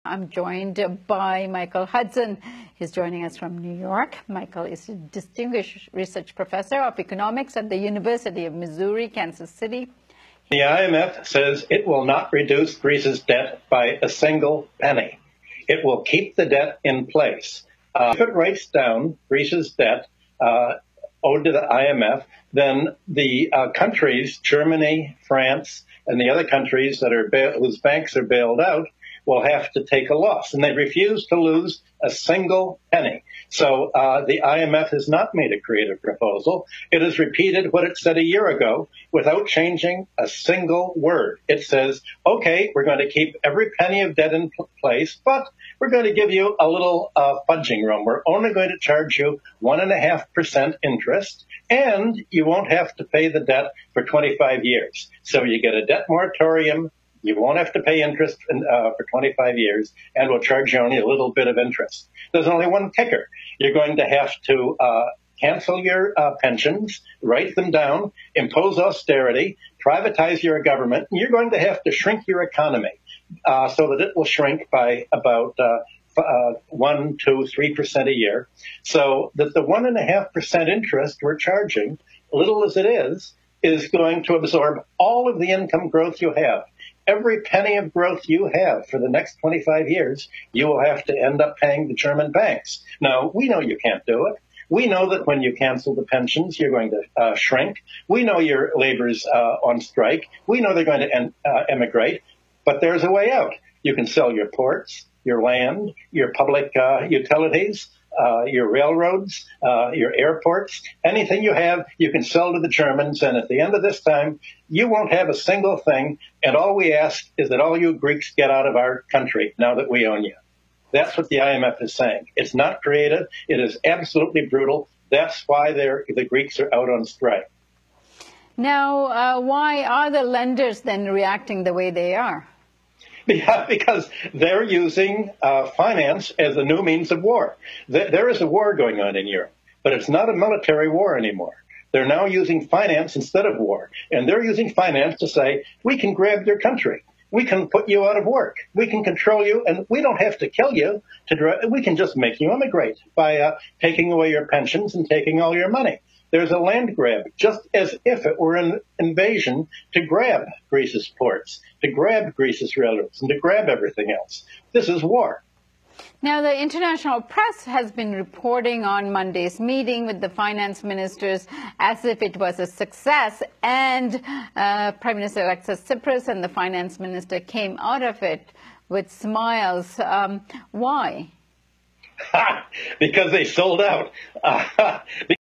I'm joined by Michael Hudson. He's joining us from New York. Michael is a distinguished research professor of economics at the University of Missouri, Kansas City. The IMF says it will not reduce Greece's debt by a single penny. It will keep the debt in place. If it writes down Greece's debt owed to the IMF, then the countries, Germany, France, and the other countries that are whose banks are bailed out, will have to take a loss, and they refuse to lose a single penny. So the IMF has not made a creative proposal. It has repeated what it said a year ago without changing a single word. It says, okay, we're going to keep every penny of debt in place, but we're going to give you a little fudging room. We're only going to charge you 1.5% interest, and you won't have to pay the debt for 25 years. So you get a debt moratorium. You won't have to pay interest for 25 years, and we'll charge you only a little bit of interest. There's only one kicker. You're going to have to cancel your pensions, write them down, impose austerity, privatize your government, and you're going to have to shrink your economy so that it will shrink by about 1, 2, 3% a year, so that the 1.5% interest we're charging, little as it is going to absorb all of the income growth you have. Every penny of growth you have for the next 25 years, you will have to end up paying the German banks. Now, we know you can't do it. We know that when you cancel the pensions, you're going to shrink. We know your labor's on strike. We know they're going to emigrate. But there's a way out. You can sell your ports, your land, your public utilities, your railroads, your airports, anything you have, you can sell to the Germans. And at the end of this time, you won't have a single thing. And all we ask is that all you Greeks get out of our country now that we own you. That's what the IMF is saying. It's not creative. It is absolutely brutal. That's why the Greeks are out on strike. Now, why are the lenders then reacting the way they are? Yeah, because they're using finance as a new means of war. There is a war going on in Europe, but it's not a military war anymore. They're now using finance instead of war, and they're using finance to say, we can grab your country. We can put you out of work. We can control you, and we don't have to kill you. We can just make you immigrate by taking away your pensions and taking all your money. There's a land grab, just as if it were an invasion, to grab Greece's ports, to grab Greece's railroads, and to grab everything else. This is war. Now, the international press has been reporting on Monday's meeting with the finance ministers as if it was a success, and Prime Minister Alexis Tsipras and the finance minister came out of it with smiles. Why? Because they sold out.